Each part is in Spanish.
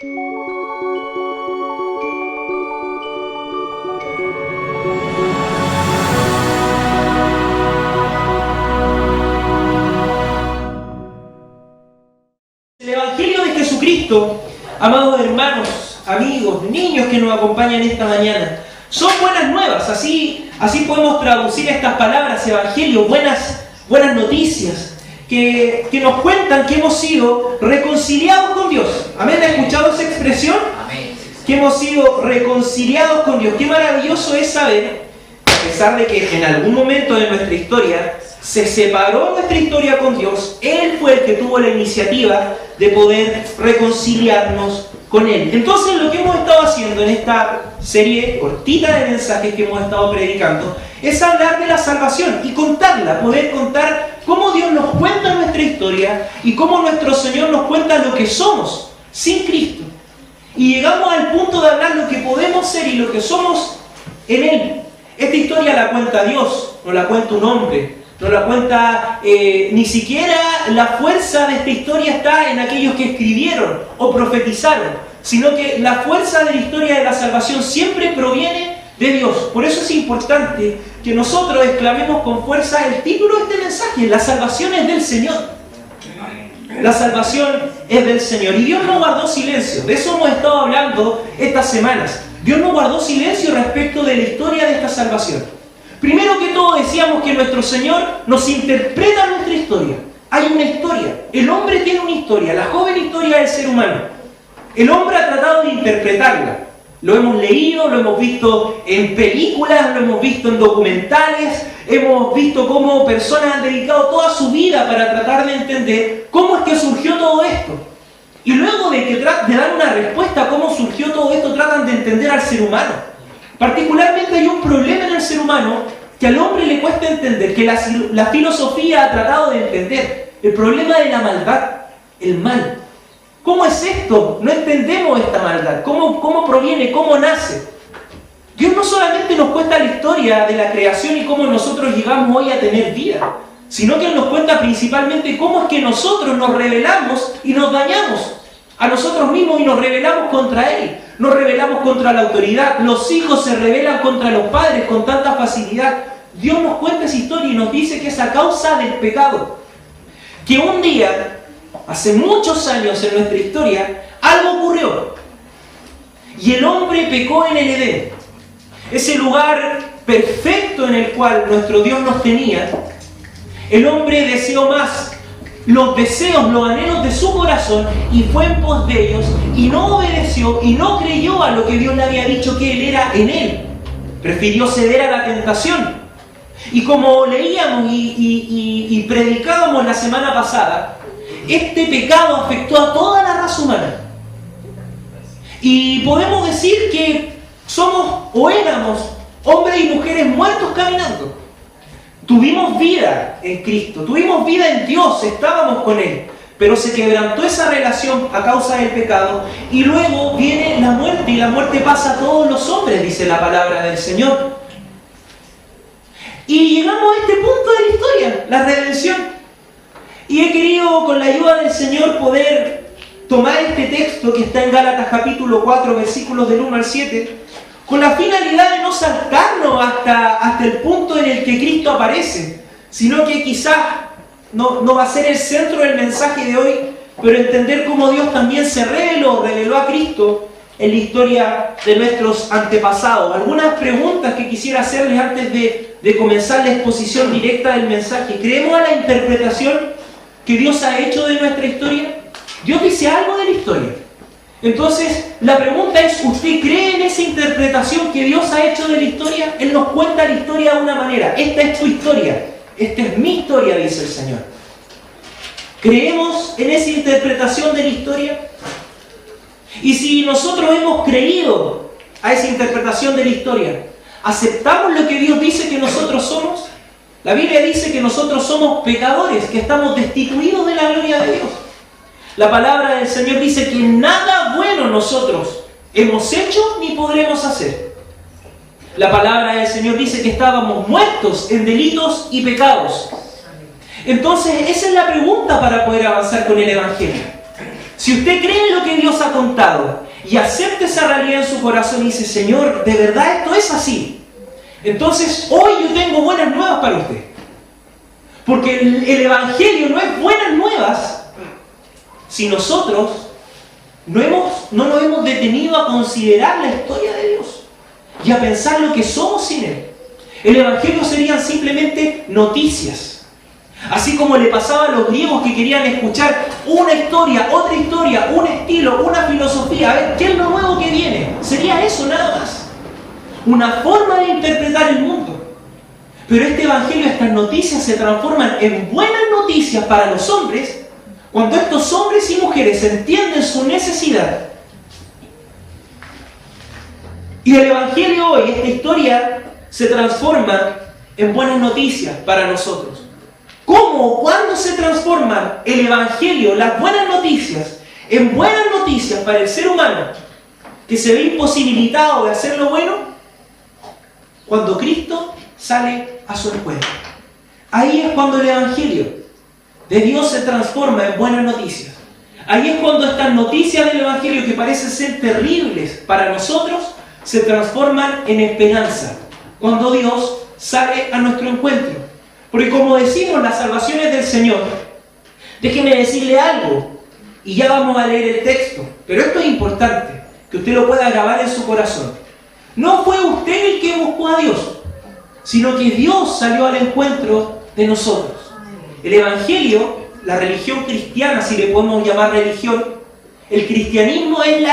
El Evangelio de Jesucristo, amados hermanos, amigos, niños que nos acompañan esta mañana, son buenas nuevas. Así podemos traducir estas palabras, Evangelio, buenas noticias, que nos cuentan que hemos sido reconciliados con Dios. ¿Amén? ¿Ha escuchado esa expresión? Amén. Que hemos sido reconciliados con Dios. Qué maravilloso es saber, a pesar de que en algún momento de nuestra historia se separó nuestra historia con Dios, Él fue el que tuvo la iniciativa de poder reconciliarnos con Él. Entonces, lo que hemos estado haciendo en esta serie cortita de mensajes que hemos estado predicando es hablar de la salvación y contarla, poder contar cómo Dios nos cuenta nuestra historia y cómo nuestro Señor nos cuenta lo que somos sin Cristo. Y llegamos al punto de hablar lo que podemos ser y lo que somos en Él. Esta historia la cuenta Dios, no la cuenta un hombre. No la cuenta, ni siquiera la fuerza de esta historia está en aquellos que escribieron o profetizaron, sino que la fuerza de la historia de la salvación siempre proviene de Dios. Por eso es importante que nosotros exclamemos con fuerza el título de este mensaje: la salvación es del Señor. La salvación es del Señor. Y Dios no guardó silencio. De eso hemos estado hablando estas semanas. Dios no guardó silencio respecto de la historia de esta salvación. Primero que todo decíamos que nuestro Señor nos interpreta nuestra historia. Hay una historia. El hombre tiene una historia, la joven historia del ser humano. El hombre ha tratado de interpretarla. Lo hemos leído, lo hemos visto en películas, lo hemos visto en documentales, hemos visto cómo personas han dedicado toda su vida para tratar de entender cómo es que surgió todo esto. Y luego de dar una respuesta a cómo surgió todo esto, tratan de entender al ser humano. Particularmente hay un problema en el ser humano que al hombre le cuesta entender, que la filosofía ha tratado de entender. El problema de la maldad, el mal. ¿Cómo es esto? No entendemos esta maldad. ¿Cómo proviene? ¿Cómo nace? Dios no solamente nos cuenta la historia de la creación y cómo nosotros llegamos hoy a tener vida, sino que Él nos cuenta principalmente cómo es que nosotros nos rebelamos y nos dañamos a nosotros mismos y nos rebelamos contra Él. Nos rebelamos contra la autoridad. Los hijos se rebelan contra los padres con tanta facilidad. Dios nos cuenta esa historia y nos dice que es a causa del pecado. Que un día, hace muchos años en nuestra historia, algo ocurrió. Y el hombre pecó en el Edén. Ese lugar perfecto en el cual nuestro Dios nos tenía. El hombre deseó más. Los deseos, los anhelos de su corazón, y fue en pos de ellos, y no obedeció y no creyó a lo que Dios le había dicho que Él era en él. Prefirió ceder a la tentación. Y como leíamos y predicábamos la semana pasada, este pecado afectó a toda la raza humana. Y podemos decir que somos o éramos hombres y mujeres muertos caminando. Tuvimos vida en Cristo, tuvimos vida en Dios, estábamos con Él, pero se quebrantó esa relación a causa del pecado y luego viene la muerte, y la muerte pasa a todos los hombres, dice la palabra del Señor. Y llegamos a este punto de la historia, la redención. Y he querido, con la ayuda del Señor, poder tomar este texto que está en Gálatas capítulo 4, versículos del 1 al 7, con la finalidad de no saltarnos hasta el punto en el que Cristo aparece, sino que quizás no va a ser el centro del mensaje de hoy, pero entender cómo Dios también se reveló a Cristo en la historia de nuestros antepasados. Algunas preguntas que quisiera hacerles antes de comenzar la exposición directa del mensaje. ¿Creemos a la interpretación que Dios ha hecho de nuestra historia? Dios dice algo de la historia. Entonces, la pregunta es, ¿usted cree en esa interpretación que Dios ha hecho de la historia? Él nos cuenta la historia de una manera. Esta es tu historia. Esta es mi historia, dice el Señor. ¿Creemos en esa interpretación de la historia? Y si nosotros hemos creído a esa interpretación de la historia, ¿aceptamos lo que Dios dice que nosotros somos? La Biblia dice que nosotros somos pecadores, que estamos destituidos de la gloria de Dios. La palabra del Señor dice que nada bueno nosotros hemos hecho ni podremos hacer. La palabra del Señor dice que estábamos muertos en delitos y pecados. Entonces, esa es la pregunta para poder avanzar con el Evangelio. Si usted cree en lo que Dios ha contado y acepta esa realidad en su corazón y dice, Señor, de verdad esto es así, entonces hoy yo tengo buenas nuevas para usted. Porque el Evangelio no es buenas nuevas si nosotros no nos hemos detenido a considerar la historia de Dios y a pensar lo que somos sin Él. El Evangelio serían simplemente noticias. Así como le pasaba a los griegos que querían escuchar una historia, otra historia, un estilo, una filosofía, a ver qué es lo nuevo que viene. Sería eso nada más. Una forma de interpretar el mundo. Pero este Evangelio, estas noticias se transforman en buenas noticias para los hombres cuando estos hombres y mujeres entienden su necesidad. Y el Evangelio hoy, esta historia, se transforma en buenas noticias para nosotros. ¿Cómo o cuándo se transforma el Evangelio, las buenas noticias, en buenas noticias para el ser humano que se ve imposibilitado de hacer lo bueno? Cuando Cristo sale a su encuentro. Ahí es cuando el Evangelio de Dios se transforma en buenas noticias. Ahí es cuando estas noticias del Evangelio que parecen ser terribles para nosotros se transforman en esperanza. Cuando Dios sale a nuestro encuentro. Porque como decimos, las salvaciones del Señor, déjeme decirle algo, y ya vamos a leer el texto, pero esto es importante, que usted lo pueda grabar en su corazón. No fue usted el que buscó a Dios, sino que Dios salió al encuentro de nosotros. El Evangelio, la religión cristiana, si le podemos llamar religión, el cristianismo es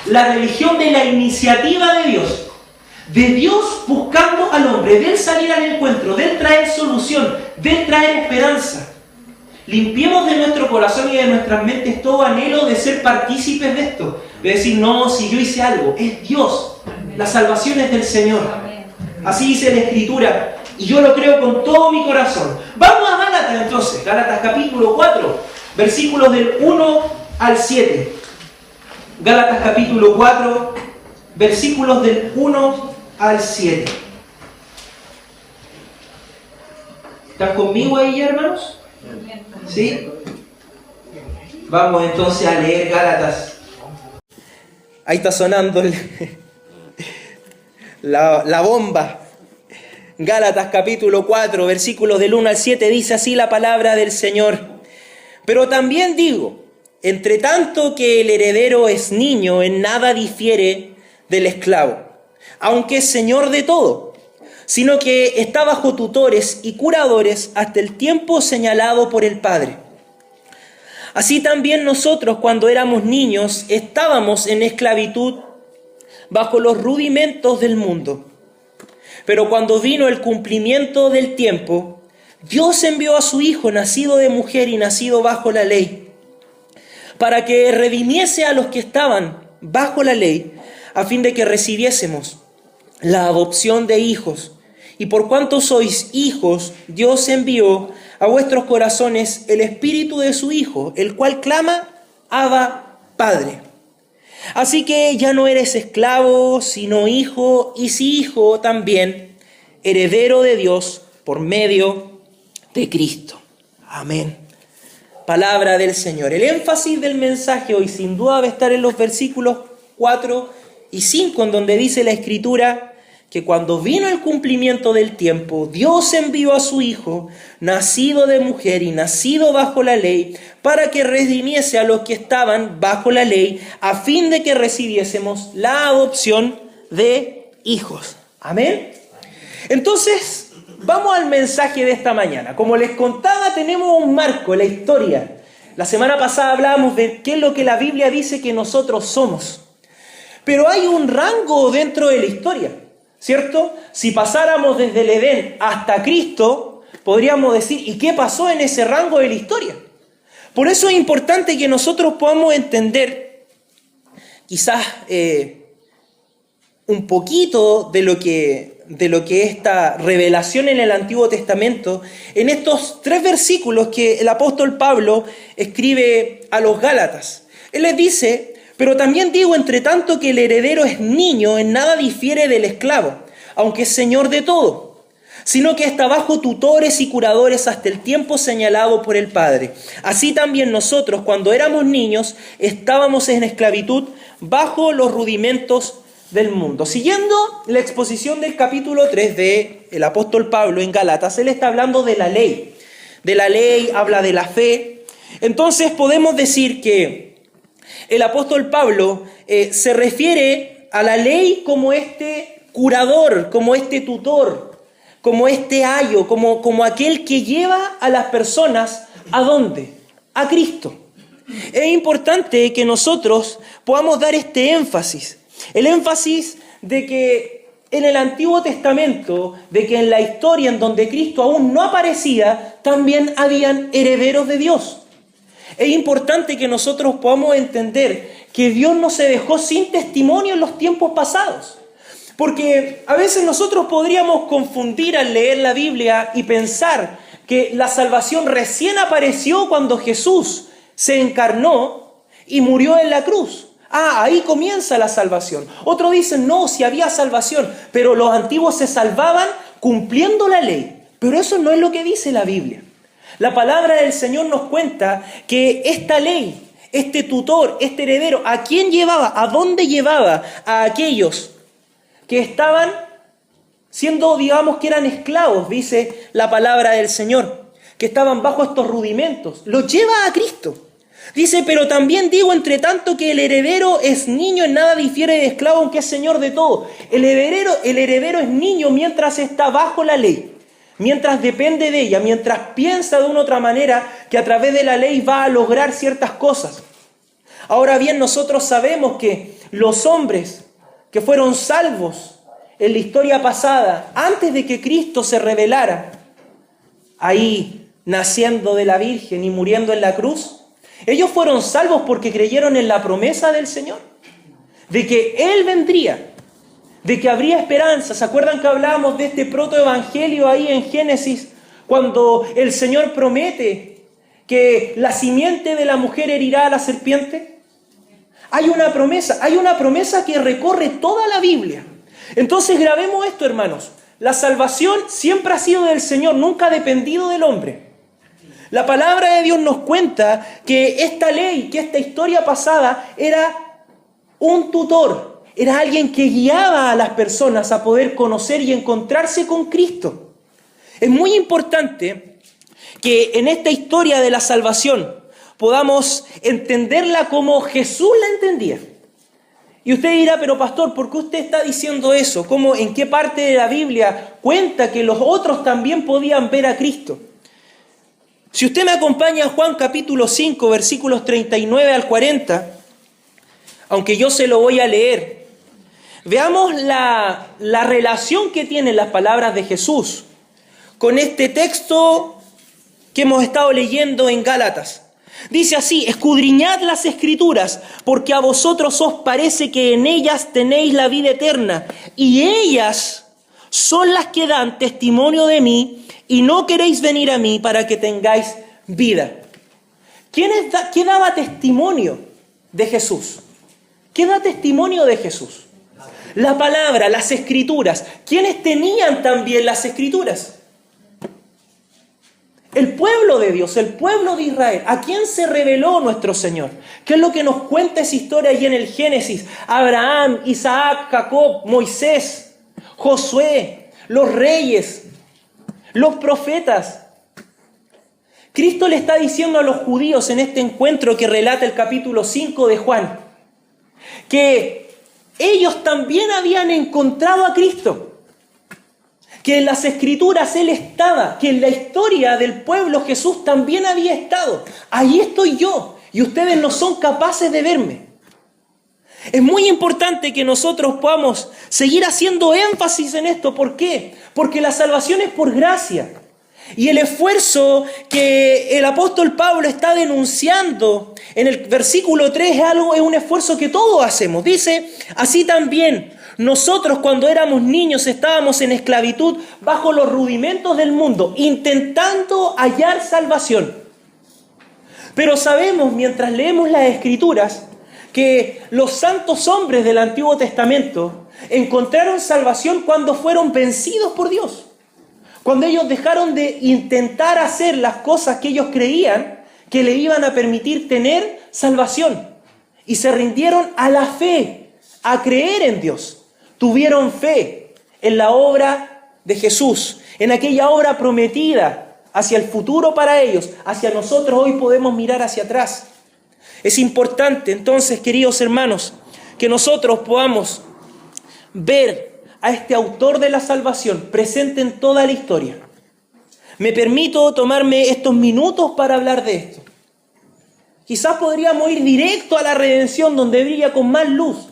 la religión de la iniciativa de Dios. De Dios buscando al hombre, de Él salir al encuentro, de Él traer solución, de Él traer esperanza. Limpiemos de nuestro corazón y de nuestras mentes todo anhelo de ser partícipes de esto. De decir, no, si yo hice algo, es Dios. La salvación es del Señor. Así dice la Escritura. Y yo lo creo con todo mi corazón. Vamos a Gálatas entonces. Gálatas capítulo 4, versículos del 1 al 7. Gálatas capítulo 4, versículos del 1 al 7. ¿Están conmigo ahí, hermanos? ¿Sí? Vamos entonces a leer Gálatas. Ahí está sonando la bomba. Gálatas capítulo 4, versículos del 1 al 7, dice así la palabra del Señor. Pero también digo, entre tanto que el heredero es niño, en nada difiere del esclavo, aunque es señor de todo, sino que está bajo tutores y curadores hasta el tiempo señalado por el Padre. Así también nosotros, cuando éramos niños, estábamos en esclavitud bajo los rudimentos del mundo. Pero cuando vino el cumplimiento del tiempo, Dios envió a su Hijo, nacido de mujer y nacido bajo la ley, para que redimiese a los que estaban bajo la ley, a fin de que recibiésemos la adopción de hijos. Y por cuanto sois hijos, Dios envió a vuestros corazones el Espíritu de su Hijo, el cual clama, Abba, Padre. Así que ya no eres esclavo, sino hijo, y si hijo también, heredero de Dios por medio de Cristo. Amén. Palabra del Señor. El énfasis del mensaje hoy sin duda va a estar en los versículos 4 y 5, en donde dice la Escritura que cuando vino el cumplimiento del tiempo, Dios envió a su Hijo, nacido de mujer y nacido bajo la ley, para que redimiese a los que estaban bajo la ley, a fin de que recibiésemos la adopción de hijos. Amén. Entonces, vamos al mensaje de esta mañana. Como les contaba, tenemos un marco, la historia. La semana pasada hablábamos de qué es lo que la Biblia dice que nosotros somos. Pero hay un rango dentro de la historia, ¿cierto? Si pasáramos desde el Edén hasta Cristo, podríamos decir, ¿y qué pasó en ese rango de la historia? Por eso es importante que nosotros podamos entender quizás un poquito de lo que es esta revelación en el Antiguo Testamento, en estos 3 versículos que el apóstol Pablo escribe a los Gálatas. Él les dice: pero también digo, entre tanto que el heredero es niño, en nada difiere del esclavo, aunque es señor de todo, sino que está bajo tutores y curadores hasta el tiempo señalado por el Padre. Así también nosotros, cuando éramos niños, estábamos en esclavitud bajo los rudimentos del mundo. Siguiendo la exposición del capítulo 3 del apóstol Pablo en Gálatas, él está hablando de la ley. De la ley, habla de la fe. Entonces podemos decir que el apóstol Pablo se refiere a la ley como este curador, como este tutor, como este ayo, como aquel que lleva a las personas ¿a dónde? A Cristo. Es importante que nosotros podamos dar este énfasis. El énfasis de que en el Antiguo Testamento, de que en la historia en donde Cristo aún no aparecía, también habían herederos de Dios. Es importante que nosotros podamos entender que Dios no se dejó sin testimonio en los tiempos pasados. Porque a veces nosotros podríamos confundir al leer la Biblia y pensar que la salvación recién apareció cuando Jesús se encarnó y murió en la cruz. Ahí comienza la salvación. Otros dicen, no, si había salvación, pero los antiguos se salvaban cumpliendo la ley. Pero eso no es lo que dice la Biblia. La palabra del Señor nos cuenta que esta ley, este tutor, este heredero, ¿a quién llevaba? ¿A dónde llevaba a aquellos que estaban siendo, digamos, que eran esclavos, dice la palabra del Señor, que estaban bajo estos rudimentos? Los lleva a Cristo. Dice, pero también digo, entre tanto, que el heredero es niño, en nada difiere de esclavo, aunque es señor de todo. El heredero es niño mientras está bajo la ley, mientras depende de ella, mientras piensa de una u otra manera que a través de la ley va a lograr ciertas cosas. Ahora bien, nosotros sabemos que los hombres que fueron salvos en la historia pasada, antes de que Cristo se revelara, ahí naciendo de la Virgen y muriendo en la cruz, ellos fueron salvos porque creyeron en la promesa del Señor, de que Él vendría, de que habría esperanza. ¿Se acuerdan que hablábamos de este protoevangelio ahí en Génesis, cuando el Señor promete que la simiente de la mujer herirá a la serpiente? Hay una promesa que recorre toda la Biblia. Entonces grabemos esto, hermanos. La salvación siempre ha sido del Señor, nunca ha dependido del hombre. La palabra de Dios nos cuenta que esta ley, que esta historia pasada era un tutor, era alguien que guiaba a las personas a poder conocer y encontrarse con Cristo. Es muy importante que en esta historia de la salvación podamos entenderla como Jesús la entendía. Y usted dirá, pero pastor, ¿por qué usted está diciendo eso? ¿En qué parte de la Biblia cuenta que los otros también podían ver a Cristo? Si usted me acompaña a Juan capítulo 5, versículos 39 al 40, aunque yo se lo voy a leer, veamos la relación que tienen las palabras de Jesús con este texto que hemos estado leyendo en Gálatas. Dice así: escudriñad las Escrituras, porque a vosotros os parece que en ellas tenéis la vida eterna, y ellas son las que dan testimonio de mí, y no queréis venir a mí para que tengáis vida. ¿Qué daba testimonio de Jesús? ¿Qué da testimonio de Jesús? La palabra, las Escrituras. ¿Quiénes tenían también las Escrituras? El pueblo de Dios, el pueblo de Israel. ¿A quién se reveló nuestro Señor? ¿Qué es lo que nos cuenta esa historia ahí en el Génesis? Abraham, Isaac, Jacob, Moisés, Josué, los reyes, los profetas. Cristo le está diciendo a los judíos en este encuentro que relata el capítulo 5 de Juan, que ellos también habían encontrado a Cristo. Que en las Escrituras Él estaba, que en la historia del pueblo Jesús también había estado. Ahí estoy yo, y ustedes no son capaces de verme. Es muy importante que nosotros podamos seguir haciendo énfasis en esto. ¿Por qué? Porque la salvación es por gracia. Y el esfuerzo que el apóstol Pablo está denunciando en el versículo 3 es un esfuerzo que todos hacemos. Dice, así también nosotros cuando éramos niños estábamos en esclavitud bajo los rudimentos del mundo, intentando hallar salvación. Pero sabemos, mientras leemos las Escrituras, que los santos hombres del Antiguo Testamento encontraron salvación cuando fueron vencidos por Dios. Cuando ellos dejaron de intentar hacer las cosas que ellos creían que le iban a permitir tener salvación. Y se rindieron a la fe, a creer en Dios. Tuvieron fe en la obra de Jesús, en aquella obra prometida hacia el futuro para ellos. Hacia nosotros hoy podemos mirar hacia atrás. Es importante entonces, queridos hermanos, que nosotros podamos ver a este autor de la salvación presente en toda la historia. Me permito tomarme estos minutos para hablar de esto. Quizás podríamos ir directo a la redención donde brilla con más luz,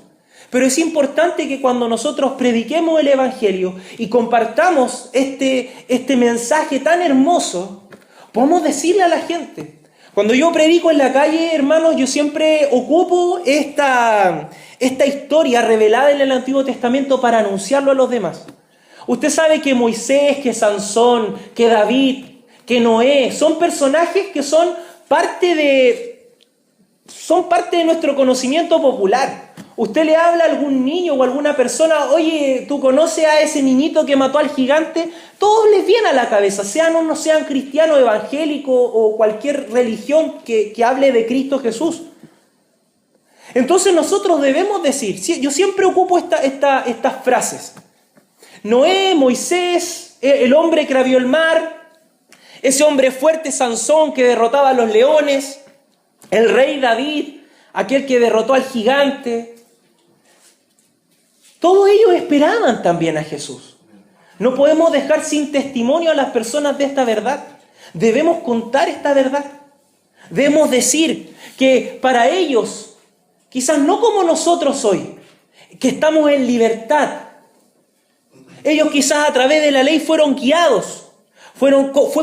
pero es importante que cuando nosotros prediquemos el Evangelio y compartamos este mensaje tan hermoso, podamos decirle a la gente. Cuando yo predico en la calle, hermanos, yo siempre ocupo esta historia revelada en el Antiguo Testamento para anunciarlo a los demás. Usted sabe que Moisés, que Sansón, que David, que Noé, son personajes que son parte de nuestro conocimiento popular. Usted le habla a algún niño o a alguna persona, oye, ¿tú conoces a ese niñito que mató al gigante? Todos les viene a la cabeza, sean o no sean cristianos, evangélicos o cualquier religión que hable de Cristo Jesús. Entonces nosotros debemos decir, yo siempre ocupo estas frases. Noé, Moisés, el hombre que abrió el mar, ese hombre fuerte Sansón que derrotaba a los leones, el rey David, aquel que derrotó al gigante. Todos ellos esperaban también a Jesús. No podemos dejar sin testimonio a las personas de esta verdad. Debemos contar esta verdad. Debemos decir que para ellos, quizás no como nosotros hoy, que estamos en libertad. Ellos quizás a través de la ley fueron guiados. Fue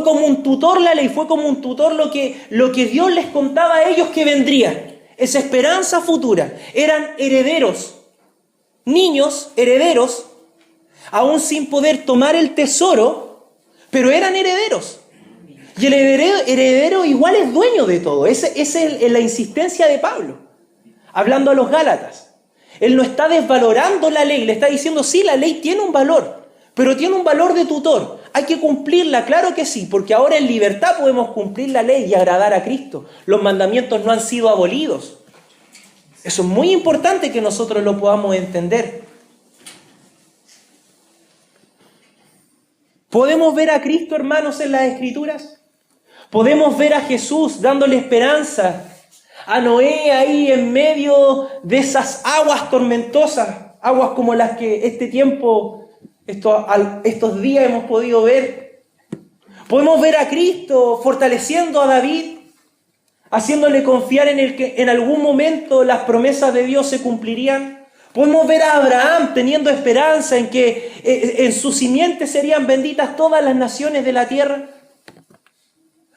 como un tutor la ley, fue como un tutor lo que Dios les contaba a ellos que vendría. Esa esperanza futura. Eran herederos. Niños, herederos, aún sin poder tomar el tesoro, pero eran herederos. Y el heredero igual es dueño de todo. Esa es la insistencia de Pablo, hablando a los Gálatas. Él no está desvalorando la ley, le está diciendo, sí, la ley tiene un valor, pero tiene un valor de tutor. Hay que cumplirla, claro que sí, porque ahora en libertad podemos cumplir la ley y agradar a Cristo. Los mandamientos no han sido abolidos. Eso es muy importante que nosotros lo podamos entender. ¿Podemos ver a Cristo, hermanos, en las Escrituras? ¿Podemos ver a Jesús dándole esperanza a Noé ahí en medio de esas aguas tormentosas? Aguas como las que estos días hemos podido ver. ¿Podemos ver a Cristo fortaleciendo a David? Haciéndole confiar en el que en algún momento las promesas de Dios se cumplirían. Podemos ver a Abraham teniendo esperanza en que en su simiente serían benditas todas las naciones de la tierra.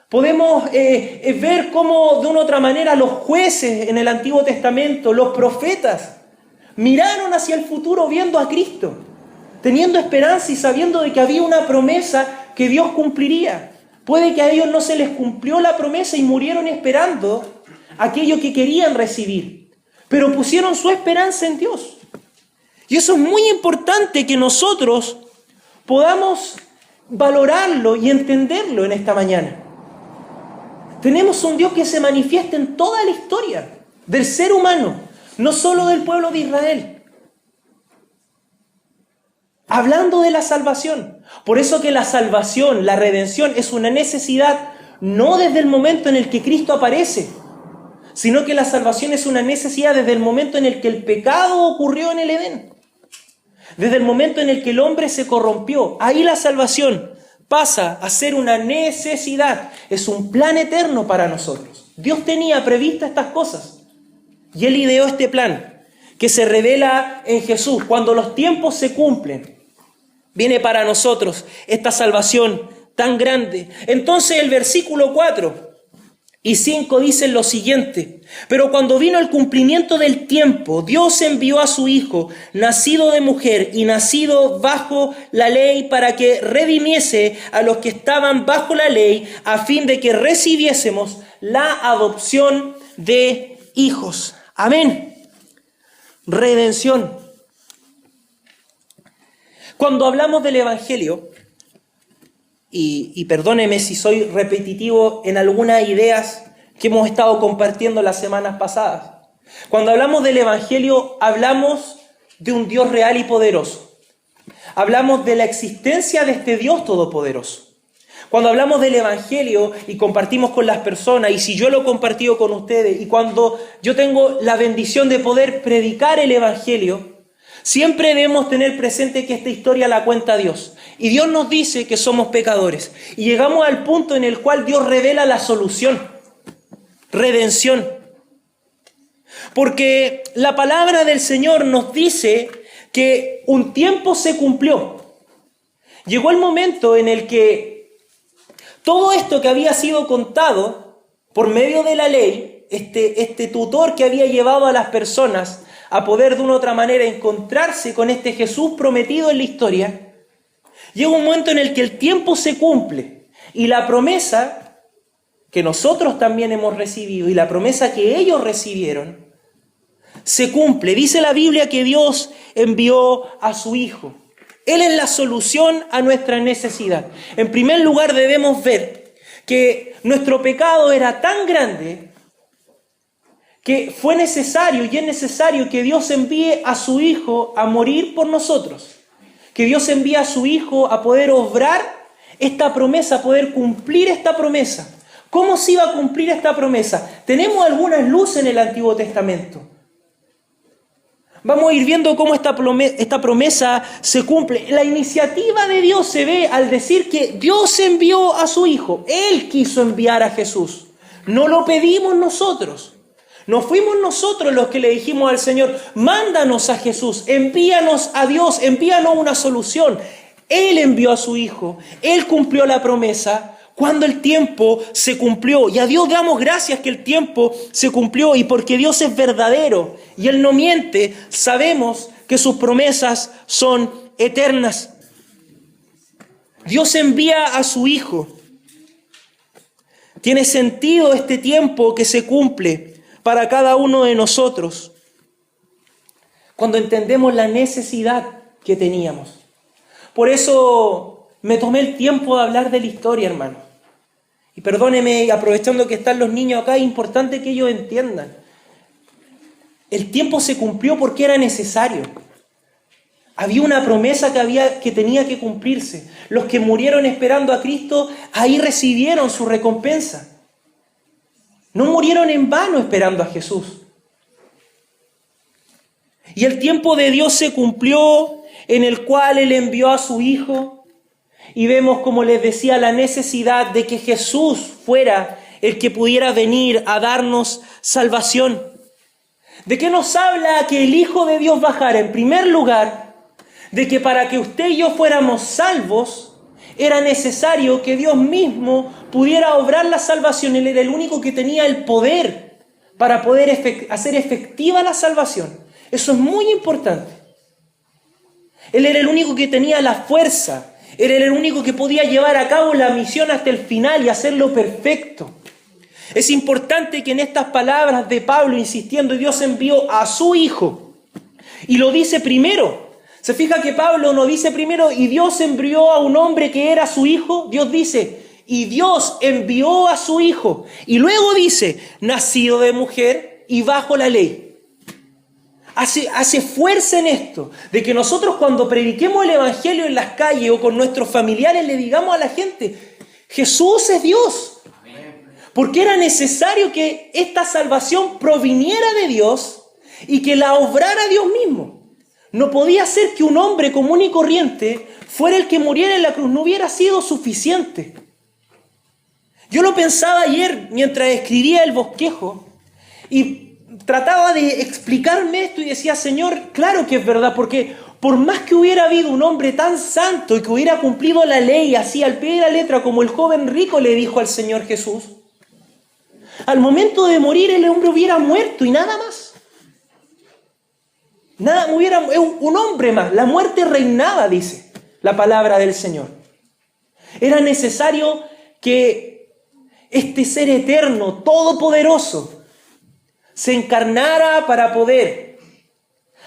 Podemos ver cómo de una u otra manera los jueces en el Antiguo Testamento, los profetas, miraron hacia el futuro viendo a Cristo, teniendo esperanza y sabiendo de que había una promesa que Dios cumpliría. Puede que a ellos no se les cumplió la promesa y murieron esperando aquello que querían recibir, pero pusieron su esperanza en Dios. Y eso es muy importante que nosotros podamos valorarlo y entenderlo en esta mañana. Tenemos un Dios que se manifiesta en toda la historia del ser humano, no solo del pueblo de Israel. Hablando de la salvación. Por eso que la salvación, la redención, es una necesidad no desde el momento en el que Cristo aparece, sino que la salvación es una necesidad desde el momento en el que el pecado ocurrió en el Edén. Desde el momento en el que el hombre se corrompió. Ahí la salvación pasa a ser una necesidad. Es un plan eterno para nosotros. Dios tenía previstas estas cosas. Y Él ideó este plan que se revela en Jesús. Cuando los tiempos se cumplen, viene para nosotros esta salvación tan grande. Entonces el versículo 4 y 5 dicen lo siguiente: pero cuando vino el cumplimiento del tiempo, Dios envió a su Hijo, nacido de mujer y nacido bajo la ley, para que redimiese a los que estaban bajo la ley, a fin de que recibiésemos la adopción de hijos. Amén. Redención. Cuando hablamos del Evangelio, y perdóneme si soy repetitivo en algunas ideas que hemos estado compartiendo las semanas pasadas. Cuando hablamos del Evangelio, hablamos de un Dios real y poderoso. Hablamos de la existencia de este Dios todopoderoso. Cuando hablamos del Evangelio y compartimos con las personas, y si yo lo he compartido con ustedes, y cuando yo tengo la bendición de poder predicar el Evangelio, siempre debemos tener presente que esta historia la cuenta Dios. Y Dios nos dice que somos pecadores. Y llegamos al punto en el cual Dios revela la solución: redención. Porque la palabra del Señor nos dice que un tiempo se cumplió. Llegó el momento en el que todo esto que había sido contado por medio de la ley, este tutor que había llevado a las personas a poder de una u otra manera encontrarse con este Jesús prometido en la historia, llega un momento en el que el tiempo se cumple y la promesa que nosotros también hemos recibido y la promesa que ellos recibieron se cumple. Dice la Biblia que Dios envió a su Hijo. Él es la solución a nuestra necesidad. En primer lugar, debemos ver que nuestro pecado era tan grande que fue necesario y es necesario que Dios envíe a su Hijo a morir por nosotros. Que Dios envíe a su Hijo a poder obrar esta promesa, a poder cumplir esta promesa. ¿Cómo se iba a cumplir esta promesa? Tenemos algunas luces en el Antiguo Testamento. Vamos a ir viendo cómo esta promesa se cumple. La iniciativa de Dios se ve al decir que Dios envió a su Hijo. Él quiso enviar a Jesús. No lo pedimos nosotros. No fuimos nosotros los que le dijimos al Señor: mándanos a Jesús, envíanos a Dios, envíanos una solución. Él envió a su Hijo. Él cumplió la promesa cuando el tiempo se cumplió. Y a Dios damos gracias que el tiempo se cumplió, y porque Dios es verdadero y Él no miente, sabemos que sus promesas son eternas. Dios envía a su Hijo. Tiene sentido este tiempo que se cumple para cada uno de nosotros cuando entendemos la necesidad que teníamos. Por eso me tomé el tiempo de hablar de la historia, hermano. Y perdóneme, aprovechando que están los niños acá, es importante que ellos entiendan. El tiempo se cumplió porque era necesario. Había una promesa que tenía que cumplirse. Los que murieron esperando a Cristo, ahí recibieron su recompensa. No murieron en vano esperando a Jesús. Y el tiempo de Dios se cumplió, en el cual Él envió a su Hijo. Y vemos, como les decía, la necesidad de que Jesús fuera el que pudiera venir a darnos salvación. ¿De qué nos habla que el Hijo de Dios bajara? En primer lugar, de que para que usted y yo fuéramos salvos, era necesario que Dios mismo pudiera obrar la salvación. Él era el único que tenía el poder para poder hacer efectiva la salvación. Eso es muy importante. Él era el único que tenía la fuerza. Él era el único que podía llevar a cabo la misión hasta el final y hacerlo perfecto. Es importante que en estas palabras de Pablo, insistiendo, Dios envió a su Hijo. Y lo dice primero. Se fija que Pablo no dice primero: y Dios envió a un hombre que era su Hijo. Dios dice: y Dios envió a su Hijo. Y luego dice: nacido de mujer y bajo la ley. Hace fuerza en esto, de que nosotros cuando prediquemos el Evangelio en las calles o con nuestros familiares le digamos a la gente: Jesús es Dios. Porque era necesario que esta salvación proviniera de Dios y que la obrara Dios mismo. No podía ser que un hombre común y corriente fuera el que muriera en la cruz. No hubiera sido suficiente. Yo lo pensaba ayer mientras escribía el bosquejo y trataba de explicarme esto y decía: Señor, claro que es verdad, porque por más que hubiera habido un hombre tan santo y que hubiera cumplido la ley así al pie de la letra, como el joven rico le dijo al Señor Jesús, al momento de morir el hombre hubiera muerto y nada más. Un hombre más. La muerte reinaba, dice la palabra del Señor. Era necesario que este ser eterno, todopoderoso, se encarnara para poder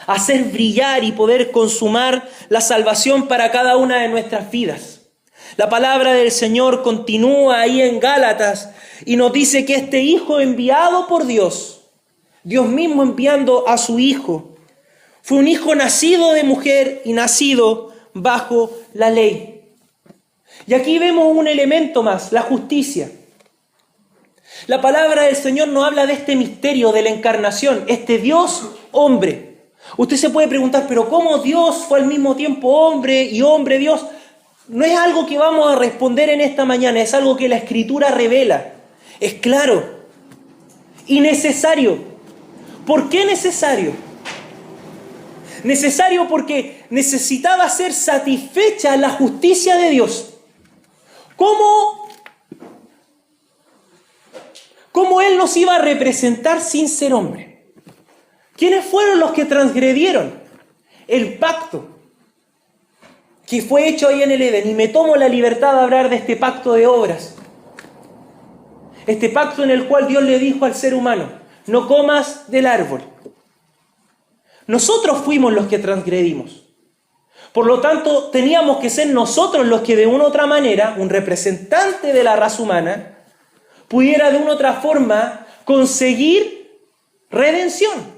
hacer brillar y poder consumar la salvación para cada una de nuestras vidas. La palabra del Señor continúa ahí en Gálatas y nos dice que este Hijo enviado por Dios, Dios mismo enviando a su Hijo, fue un Hijo nacido de mujer y nacido bajo la ley. Y aquí vemos un elemento más, la justicia. La palabra del Señor nos habla de este misterio de la encarnación, este Dios hombre. Usted se puede preguntar, pero ¿cómo Dios fue al mismo tiempo hombre y hombre Dios? No es algo que vamos a responder en esta mañana, es algo que la Escritura revela. Es claro y necesario. ¿Por qué necesario? Necesario porque necesitaba ser satisfecha la justicia de Dios. ¿Cómo Él nos iba a representar sin ser hombre? ¿Quiénes fueron los que transgredieron el pacto que fue hecho ahí en el Edén? Y me tomo la libertad de hablar de este pacto de obras. Este pacto en el cual Dios le dijo al ser humano, no comas del árbol. Nosotros fuimos los que transgredimos. Por lo tanto, teníamos que ser nosotros los que de una u otra manera, un representante de la raza humana, pudiera de una u otra forma conseguir redención.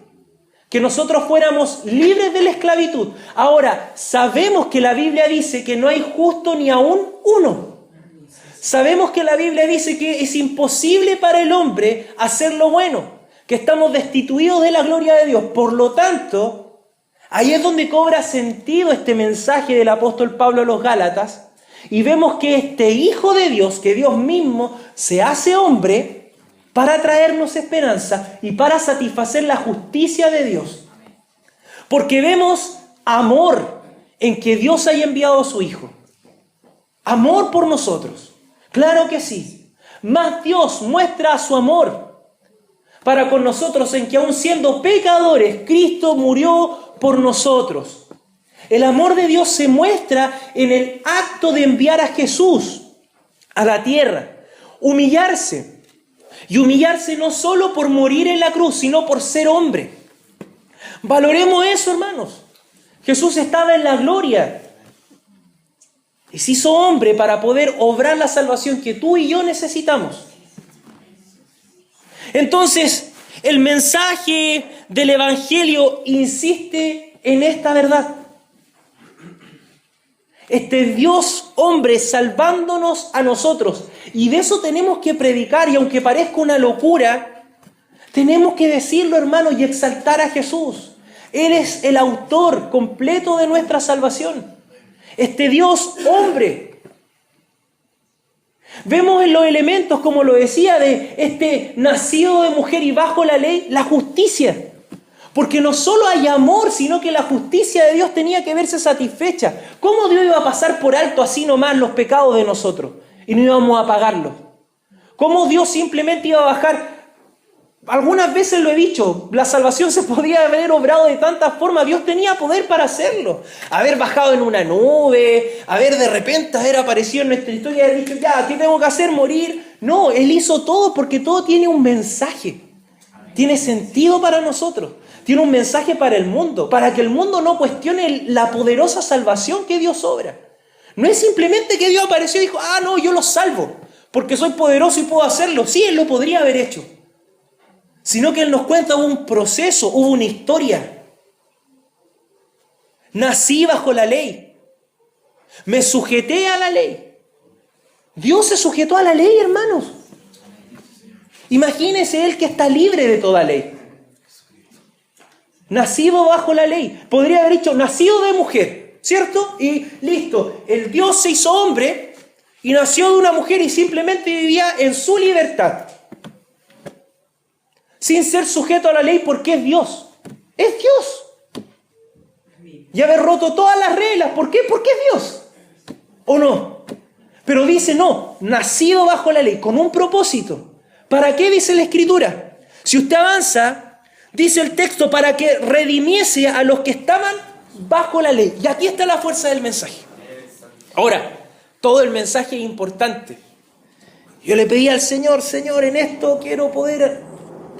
Que nosotros fuéramos libres de la esclavitud. Ahora, sabemos que la Biblia dice que no hay justo ni aún uno. Sabemos que la Biblia dice que es imposible para el hombre hacer lo bueno, que estamos destituidos de la gloria de Dios. Por lo tanto, ahí es donde cobra sentido este mensaje del apóstol Pablo a los Gálatas, y vemos que este Hijo de Dios, que Dios mismo se hace hombre para traernos esperanza y para satisfacer la justicia de Dios. Porque vemos amor en que Dios haya enviado a su Hijo. Amor por nosotros. Claro que sí. Mas Dios muestra su amor para con nosotros en que aun siendo pecadores, Cristo murió por nosotros. El amor de Dios se muestra en el acto de enviar a Jesús a la tierra, humillarse. Y humillarse no solo por morir en la cruz, sino por ser hombre. Valoremos eso, hermanos. Jesús estaba en la gloria y se hizo hombre para poder obrar la salvación que tú y yo necesitamos. Entonces, el mensaje del Evangelio insiste en esta verdad. Este Dios hombre salvándonos a nosotros. Y de eso tenemos que predicar, y aunque parezca una locura, tenemos que decirlo, hermano, y exaltar a Jesús. Él es el autor completo de nuestra salvación. Este Dios hombre. Vemos en los elementos, como lo decía, de este nacido de mujer y bajo la ley, la justicia. Porque no solo hay amor, sino que la justicia de Dios tenía que verse satisfecha. ¿Cómo Dios iba a pasar por alto así nomás los pecados de nosotros y no íbamos a pagarlos? ¿Cómo Dios simplemente iba a bajar? Algunas veces lo he dicho, la salvación se podía haber obrado de tantas formas. Dios tenía poder para hacerlo. Haber bajado en una nube, haber de repente haber aparecido en nuestra historia y haber dicho, ya, ¿qué tengo que hacer? Morir. No, Él hizo todo porque todo tiene un mensaje. Tiene sentido para nosotros. Tiene un mensaje para el mundo, para que el mundo no cuestione la poderosa salvación que Dios obra. No es simplemente que Dios apareció y dijo, no, yo los salvo, porque soy poderoso y puedo hacerlo. Sí, Él lo podría haber hecho. Sino que Él nos cuenta un proceso, hubo una historia. Nací bajo la ley. Me sujeté a la ley. Dios se sujetó a la ley, hermanos. Imagínese Él que está libre de toda ley. Nacido bajo la ley. Podría haber dicho, nacido de mujer, ¿cierto? Y listo, el Dios se hizo hombre y nació de una mujer y simplemente vivía en su libertad. Sin ser sujeto a la ley porque es Dios. Es Dios. Y haber roto todas las reglas. ¿Por qué? Porque es Dios. ¿O no? Pero dice no, nacido bajo la ley, con un propósito. ¿Para qué dice la Escritura? Si usted avanza, dice el texto, para que redimiese a los que estaban bajo la ley. Y aquí está la fuerza del mensaje. Ahora, todo el mensaje es importante. Yo le pedí al Señor, Señor, en esto quiero poder,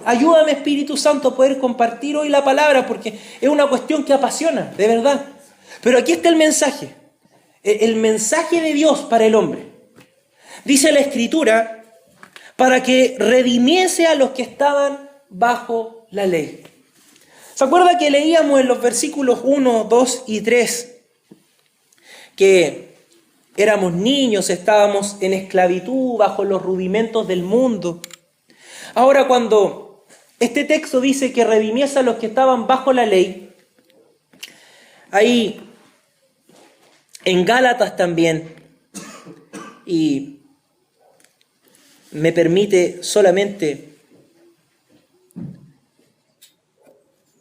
ayúdame Espíritu Santo a poder compartir hoy la palabra, porque es una cuestión que apasiona, de verdad. Pero aquí está el mensaje. el mensaje de Dios para el hombre. Dice la Escritura, para que redimiese a los que estaban bajo la ley. ¿Se acuerda que leíamos en los versículos 1, 2 y 3 que éramos niños, estábamos en esclavitud bajo los rudimentos del mundo? Ahora, cuando este texto dice que redimiese a los que estaban bajo la ley, ahí en Gálatas también, y me permite solamente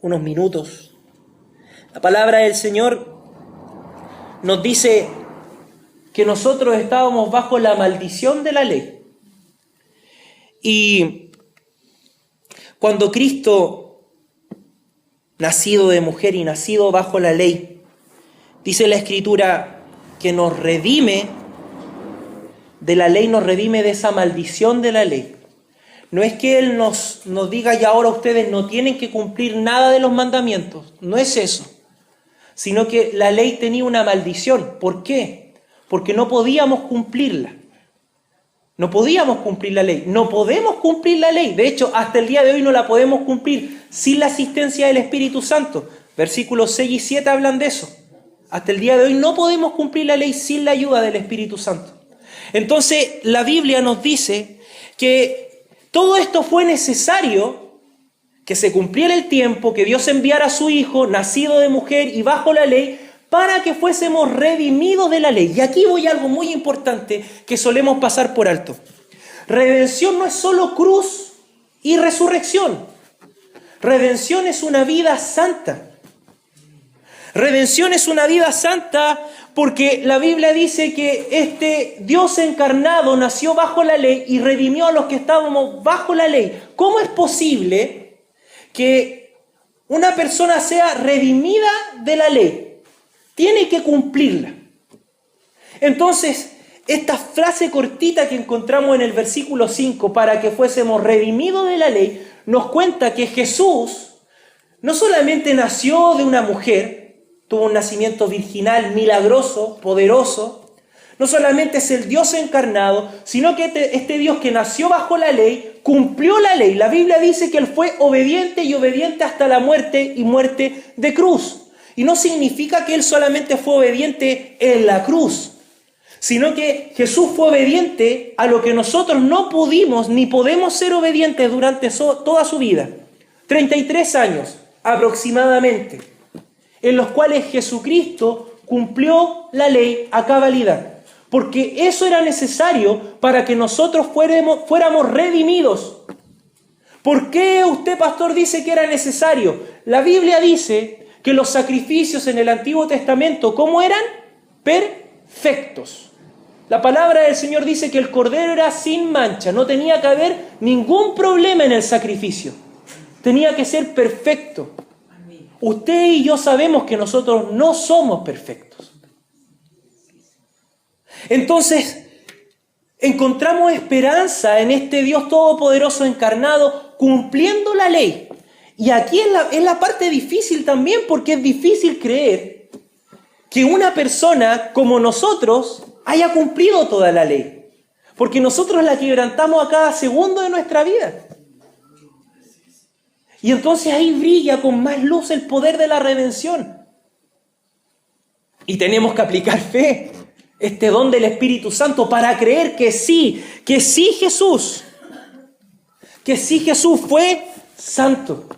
unos minutos, la palabra del Señor nos dice que nosotros estábamos bajo la maldición de la ley. Y cuando Cristo, nacido de mujer y nacido bajo la ley, dice la Escritura que nos redime de la ley, nos redime de esa maldición de la ley. No es que Él nos diga y ahora ustedes no tienen que cumplir nada de los mandamientos, no es eso, sino que la ley tenía una maldición. ¿Por qué? Porque no podíamos cumplirla. No podíamos cumplir la ley, no podemos cumplir la ley. De hecho, hasta el día de hoy no la podemos cumplir sin la asistencia del Espíritu Santo. Versículos 6 y 7 hablan de eso. Hasta el día de hoy no podemos cumplir la ley sin la ayuda del Espíritu Santo. Entonces, la Biblia nos dice que todo esto fue necesario, que se cumpliera el tiempo, que Dios enviara a su Hijo, nacido de mujer y bajo la ley, para que fuésemos redimidos de la ley. Y aquí voy a algo muy importante que solemos pasar por alto. Redención no es solo cruz y resurrección. Redención es una vida santa. Redención es una vida santa porque la Biblia dice que este Dios encarnado nació bajo la ley y redimió a los que estábamos bajo la ley. ¿Cómo es posible que una persona sea redimida de la ley? Tiene que cumplirla. Entonces, esta frase cortita que encontramos en el versículo 5, para que fuésemos redimidos de la ley, nos cuenta que Jesús no solamente nació de una mujer, tuvo un nacimiento virginal, milagroso, poderoso, no solamente es el Dios encarnado, sino que este Dios que nació bajo la ley, cumplió la ley. La Biblia dice que Él fue obediente y obediente hasta la muerte y muerte de cruz. Y no significa que Él solamente fue obediente en la cruz, sino que Jesús fue obediente a lo que nosotros no pudimos ni podemos ser obedientes durante toda su vida. 33 años aproximadamente, en los cuales Jesucristo cumplió la ley a cabalidad, porque eso era necesario para que nosotros fuéramos redimidos. ¿Por qué usted, pastor, dice que era necesario? La Biblia dice que los sacrificios en el Antiguo Testamento, ¿cómo eran? Perfectos. La palabra del Señor dice que el cordero era sin mancha, no tenía que haber ningún problema en el sacrificio. Tenía que ser perfecto. Usted y yo sabemos que nosotros no somos perfectos. Entonces, encontramos esperanza en este Dios todopoderoso encarnado, cumpliendo la ley. Y aquí es la parte difícil también, porque es difícil creer que una persona como nosotros haya cumplido toda la ley. Porque nosotros la quebrantamos a cada segundo de nuestra vida. Y entonces ahí brilla con más luz el poder de la redención. Y tenemos que aplicar fe, este don del Espíritu Santo, para creer que sí Jesús fue santo.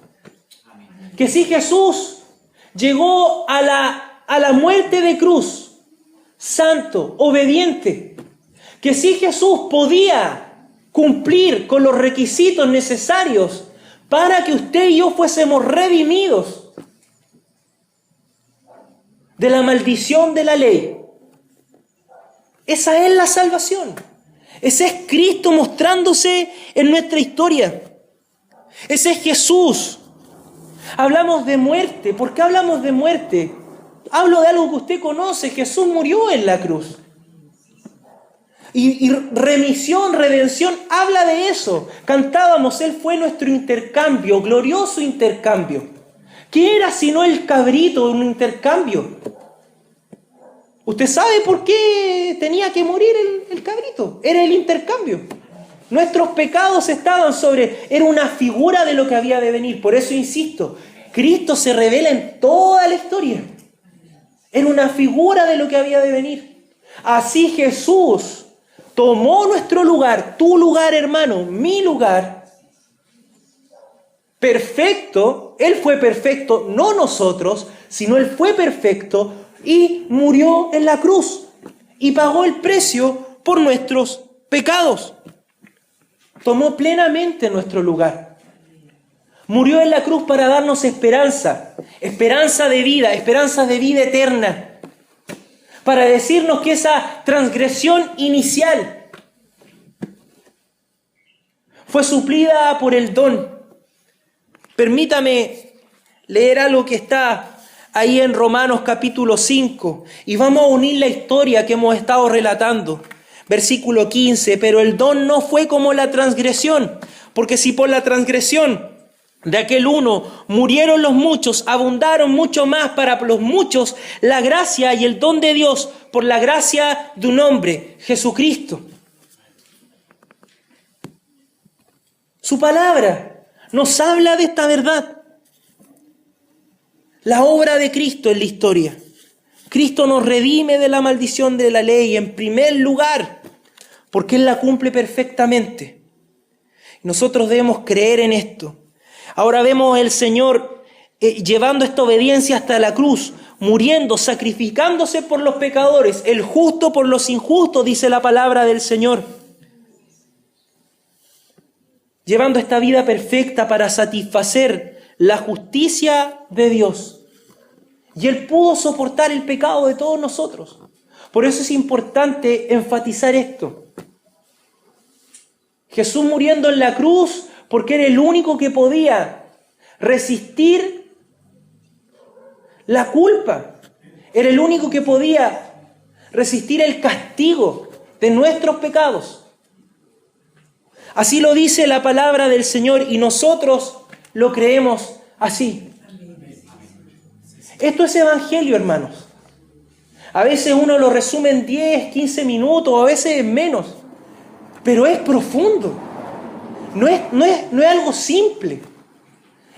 Que sí Jesús llegó a la muerte de cruz, santo, obediente. Que sí Jesús podía cumplir con los requisitos necesarios para que usted y yo fuésemos redimidos de la maldición de la ley. Esa es la salvación. Ese es Cristo mostrándose en nuestra historia. Ese es Jesús. Hablamos de muerte. ¿Por qué hablamos de muerte? Hablo de algo que usted conoce. Jesús murió en la cruz. Y remisión, redención, habla de eso. Cantábamos, Él fue nuestro intercambio, glorioso intercambio. ¿Qué era sino el cabrito de un intercambio? ¿Usted sabe por qué tenía que morir el cabrito? Era el intercambio. Nuestros pecados estaban era una figura de lo que había de venir. Por eso insisto, Cristo se revela en toda la historia. Era una figura de lo que había de venir. Así Jesús tomó nuestro lugar, tu lugar, hermano, mi lugar. Perfecto, Él fue perfecto, no nosotros, sino Él fue perfecto y murió en la cruz y pagó el precio por nuestros pecados. Tomó plenamente nuestro lugar. Murió en la cruz para darnos esperanza, esperanza de vida eterna. Para decirnos que esa transgresión inicial fue suplida por el don. Permítame leer algo que está ahí en Romanos capítulo 5 y vamos a unir la historia que hemos estado relatando. Versículo 15, pero el don no fue como la transgresión, porque si por la transgresión de aquel uno murieron los muchos, abundaron mucho más para los muchos la gracia y el don de Dios por la gracia de un hombre, Jesucristo. Su palabra nos habla de esta verdad. La obra de Cristo en la historia. Cristo nos redime de la maldición de la ley en primer lugar, porque Él la cumple perfectamente. Nosotros debemos creer en esto. Ahora vemos el Señor llevando esta obediencia hasta la cruz, muriendo, sacrificándose por los pecadores, el justo por los injustos, dice la palabra del Señor. Llevando esta vida perfecta para satisfacer la justicia de Dios. Y Él pudo soportar el pecado de todos nosotros. Por eso es importante enfatizar esto. Jesús muriendo en la cruz porque era el único que podía resistir la culpa. Era el único que podía resistir el castigo de nuestros pecados. Así lo dice la palabra del Señor y nosotros lo creemos así. Esto es evangelio, hermanos. A veces uno lo resume en 10, 15 minutos, a veces en menos. Pero es profundo. No es algo simple.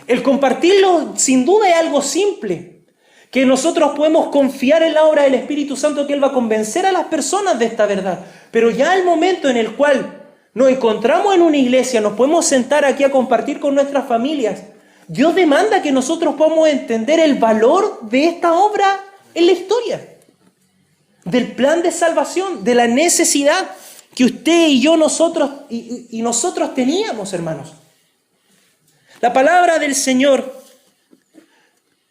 El compartirlo sin duda es algo simple. Que nosotros podemos confiar en la obra del Espíritu Santo, que Él va a convencer a las personas de esta verdad. Pero ya el momento en el cual nos encontramos en una iglesia, nos podemos sentar aquí a compartir con nuestras familias, Dios demanda que nosotros podamos entender el valor de esta obra en la historia. Del plan de salvación, de la necesidad que usted y yo, nosotros teníamos, hermanos. La palabra del Señor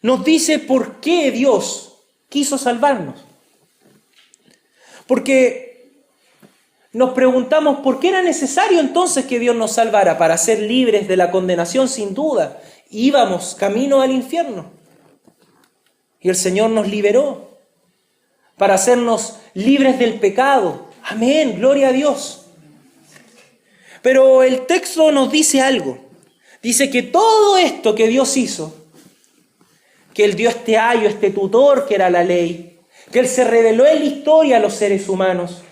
nos dice por qué Dios quiso salvarnos. Porque nos preguntamos por qué era necesario entonces que Dios nos salvara. Para ser libres de la condenación, sin duda. Íbamos camino al infierno. Y el Señor nos liberó para hacernos libres del pecado. Amén, gloria a Dios. Pero el texto nos dice algo. Dice que todo esto que Dios hizo, que Él dio este ayo, este tutor que era la ley, que Él se reveló en la historia a los seres humanos,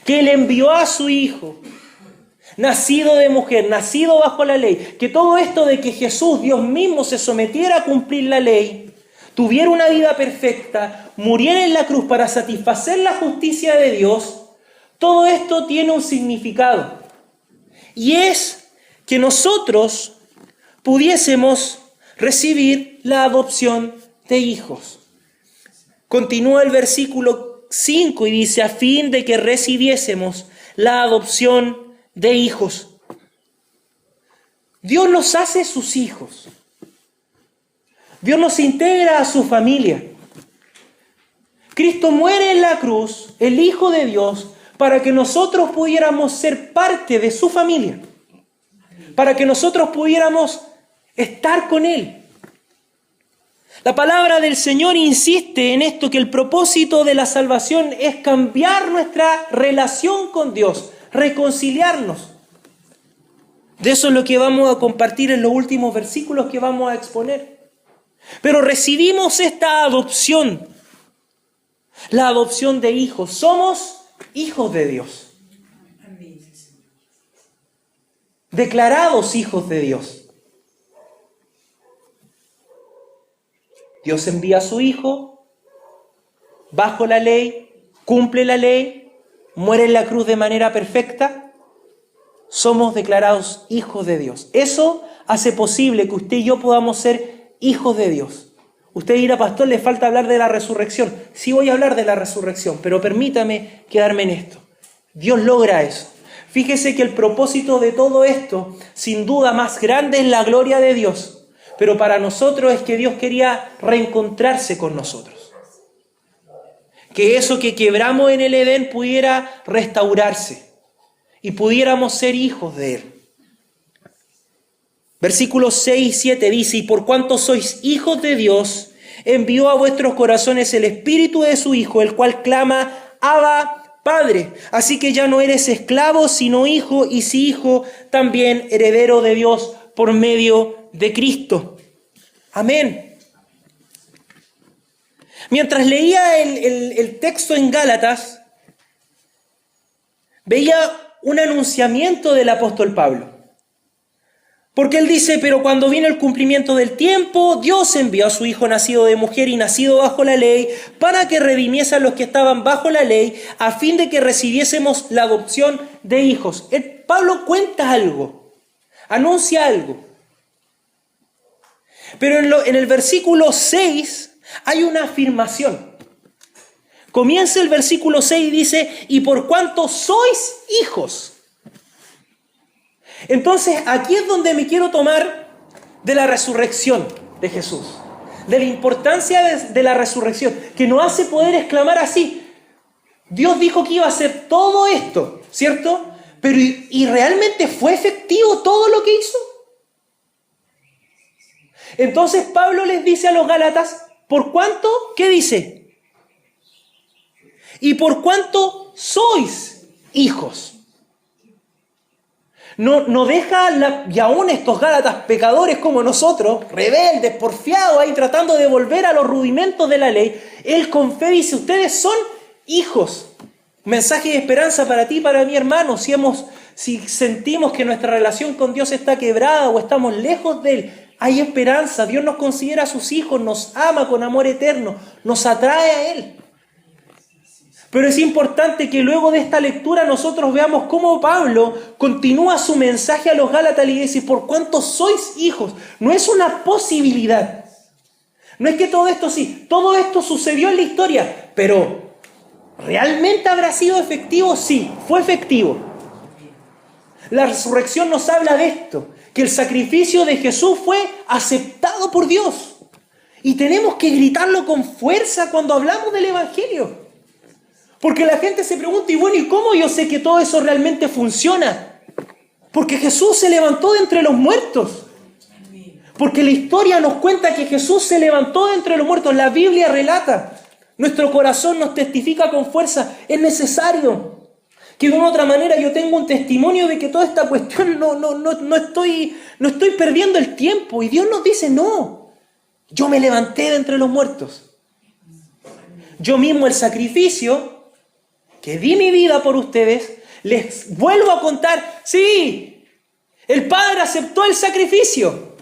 que Él envió a su Hijo, nacido de mujer, nacido bajo la ley, que todo esto de que Jesús, Dios mismo, se sometiera a cumplir la ley, tuviera una vida perfecta, muriera en la cruz para satisfacer la justicia de Dios, todo esto tiene un significado. Y es que nosotros pudiésemos recibir la adopción de hijos. Continúa el versículo 5 y dice, a fin de que recibiésemos la adopción de hijos. Dios nos hace sus hijos. Dios nos integra a su familia. Cristo muere en la cruz, el Hijo de Dios, para que nosotros pudiéramos ser parte de su familia. Para que nosotros pudiéramos estar con Él. La palabra del Señor insiste en esto, que el propósito de la salvación es cambiar nuestra relación con Dios, reconciliarnos. De eso es lo que vamos a compartir en los últimos versículos que vamos a exponer. Pero recibimos esta adopción. La adopción de hijos. Somos hijos de Dios. Declarados hijos de Dios. Dios envía a su Hijo bajo la ley, cumple la ley, muere en la cruz de manera perfecta. Somos declarados hijos de Dios. Eso hace posible que usted y yo podamos ser hijos de Dios. Usted dirá, pastor, le falta hablar de la resurrección. Sí, voy a hablar de la resurrección, pero permítame quedarme en esto. Dios logra eso. Fíjese que el propósito de todo esto, sin duda más grande, es la gloria de Dios. Pero para nosotros es que Dios quería reencontrarse con nosotros. Que eso que quebramos en el Edén pudiera restaurarse y pudiéramos ser hijos de Él. Versículos 6 y 7 dice: y por cuanto sois hijos de Dios, envió a vuestros corazones el Espíritu de su Hijo, el cual clama, Abba, Padre. Así que ya no eres esclavo, sino hijo, y si hijo, también heredero de Dios por medio de Cristo. Amén. Mientras leía el texto en Gálatas, veía un anunciamiento del apóstol Pablo. Porque él dice, pero cuando vino el cumplimiento del tiempo, Dios envió a su Hijo nacido de mujer y nacido bajo la ley, para que redimiese a los que estaban bajo la ley, a fin de que recibiésemos la adopción de hijos. Pablo cuenta algo, anuncia algo. Pero en el versículo 6 hay una afirmación. Comienza el versículo 6 y dice, y por cuanto sois hijos. Entonces, aquí es donde me quiero tomar de la resurrección de Jesús, de la importancia de la resurrección, que nos hace poder exclamar así: Dios dijo que iba a hacer todo esto, ¿cierto? Pero ¿y realmente fue efectivo todo lo que hizo? Entonces Pablo les dice a los Gálatas, ¿por cuánto? ¿Qué dice? Y por cuánto sois hijos. No deja, y aún estos Gálatas pecadores como nosotros, rebeldes, porfiados, ahí tratando de volver a los rudimentos de la ley, él con fe dice, ustedes son hijos. Mensaje de esperanza para ti y para mi hermano. Si sentimos que nuestra relación con Dios está quebrada o estamos lejos de Él, hay esperanza. Dios nos considera sus hijos, nos ama con amor eterno, nos atrae a Él. Pero es importante que luego de esta lectura nosotros veamos cómo Pablo continúa su mensaje a los Gálatas y dice, por cuanto sois hijos, no es una posibilidad. No es que todo esto sí, todo esto sucedió en la historia, pero ¿realmente habrá sido efectivo? Sí, fue efectivo. La resurrección nos habla de esto, que el sacrificio de Jesús fue aceptado por Dios. Y tenemos que gritarlo con fuerza cuando hablamos del Evangelio. Porque la gente se pregunta, y bueno, ¿y cómo yo sé que todo eso realmente funciona? Porque Jesús se levantó de entre los muertos. Porque la historia nos cuenta que Jesús se levantó de entre los muertos. La Biblia relata. Nuestro corazón nos testifica con fuerza. Es necesario que de una u otra manera yo tenga un testimonio de que toda esta cuestión no estoy perdiendo el tiempo. Y Dios nos dice, no, yo me levanté de entre los muertos. Yo mismo el sacrificio que di mi vida por ustedes, les vuelvo a contar, sí, el Padre aceptó el sacrificio.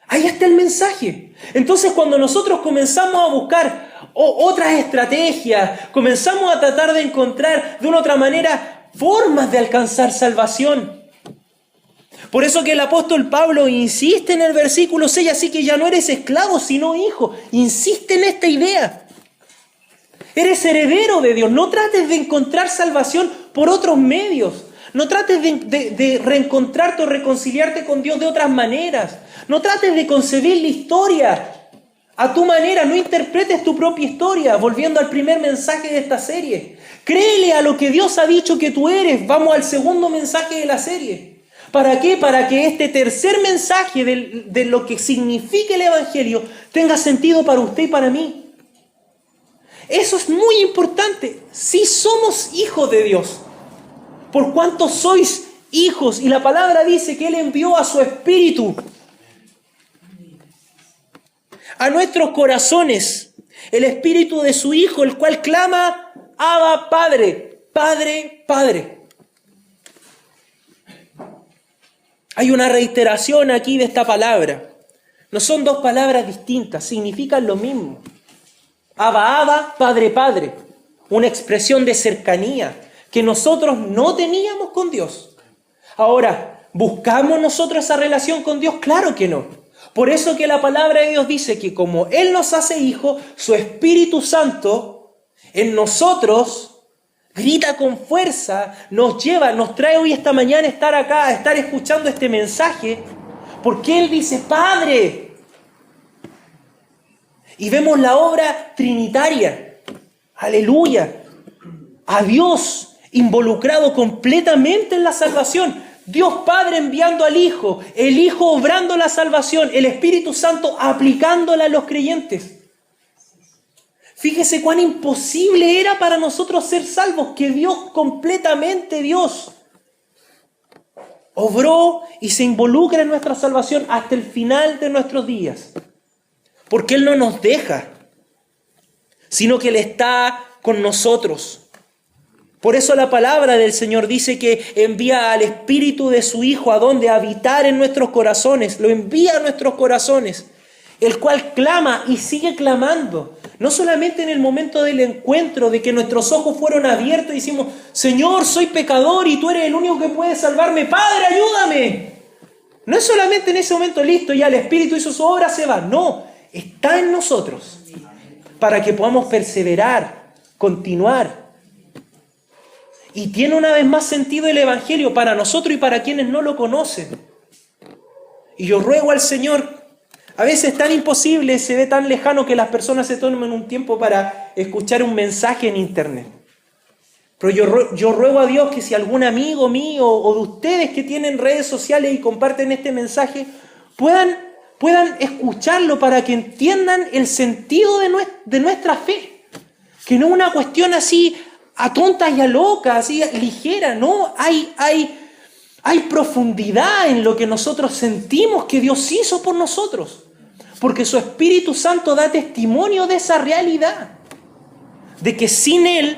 Ahí está el mensaje. Entonces cuando nosotros comenzamos a buscar otras estrategias, comenzamos a tratar de encontrar de una otra manera formas de alcanzar salvación. Por eso que el apóstol Pablo insiste en el versículo 6, así que ya no eres esclavo sino hijo. Insiste en esta idea. Eres heredero de Dios. No trates de encontrar salvación por otros medios. No trates de reencontrarte o reconciliarte con Dios de otras maneras. No trates de concebir la historia a tu manera. No interpretes tu propia historia. Volviendo al primer mensaje de esta serie. Créele a lo que Dios ha dicho que tú eres. Vamos al segundo mensaje de la serie. ¿Para qué? Para que este tercer mensaje de lo que significa el Evangelio tenga sentido para usted y para mí. Eso es muy importante. Si somos hijos de Dios, por cuanto sois hijos, y la palabra dice que Él envió a su Espíritu a nuestros corazones, el Espíritu de su Hijo, el cual clama, Abba, Padre, Padre, Padre. Hay una reiteración aquí de esta palabra. No son dos palabras distintas, significan lo mismo. Abba, Abba, Padre, Padre. Una expresión de cercanía que nosotros no teníamos con Dios. Ahora, ¿buscamos nosotros esa relación con Dios? Claro que no. Por eso que la palabra de Dios dice que como Él nos hace hijos, su Espíritu Santo en nosotros grita con fuerza, nos lleva, nos trae hoy esta mañana estar acá, estar escuchando este mensaje, porque Él dice, Padre. Y vemos la obra trinitaria, aleluya, a Dios involucrado completamente en la salvación. Dios Padre enviando al Hijo, el Hijo obrando la salvación, el Espíritu Santo aplicándola a los creyentes. Fíjese cuán imposible era para nosotros ser salvos, que Dios, completamente Dios, obró y se involucra en nuestra salvación hasta el final de nuestros días. Porque Él no nos deja, sino que Él está con nosotros. Por eso la palabra del Señor dice que envía al Espíritu de su Hijo a donde habitar en nuestros corazones, lo envía a nuestros corazones, el cual clama y sigue clamando. No solamente en el momento del encuentro, de que nuestros ojos fueron abiertos y decimos, Señor, soy pecador y tú eres el único que puede salvarme, Padre, ayúdame. No es solamente en ese momento, listo, ya el Espíritu hizo su obra, se va. No, está en nosotros para que podamos perseverar, continuar. Y tiene una vez más sentido el Evangelio para nosotros y para quienes no lo conocen. Y yo ruego al Señor, a veces es tan imposible, se ve tan lejano que las personas se tomen un tiempo para escuchar un mensaje en internet. Pero yo ruego a Dios que si algún amigo mío o de ustedes que tienen redes sociales y comparten este mensaje, puedan escucharlo para que entiendan el sentido de nuestra fe. Que no es una cuestión así a tontas y a locas, así ligera, no, hay profundidad en lo que nosotros sentimos que Dios hizo por nosotros, porque su Espíritu Santo da testimonio de esa realidad, de que sin Él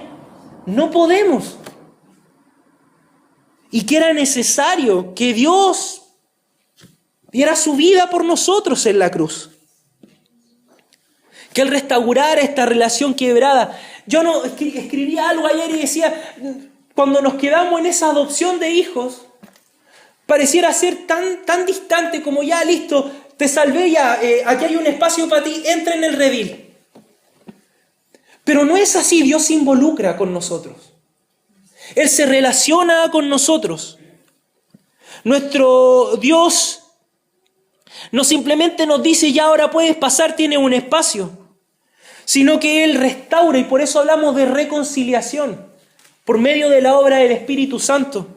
no podemos, y que era necesario que Dios diera su vida por nosotros en la cruz, que Él restaurara esta relación quebrada. Yo no escribía algo ayer y decía, cuando nos quedamos en esa adopción de hijos, pareciera ser tan distante como ya, listo, te salvé ya, aquí hay un espacio para ti, entra en el redil. Pero no es así, Dios se involucra con nosotros. Él se relaciona con nosotros. Nuestro Dios no simplemente nos dice, ya ahora puedes pasar, tiene un espacio, sino que Él restaura, y por eso hablamos de reconciliación, por medio de la obra del Espíritu Santo.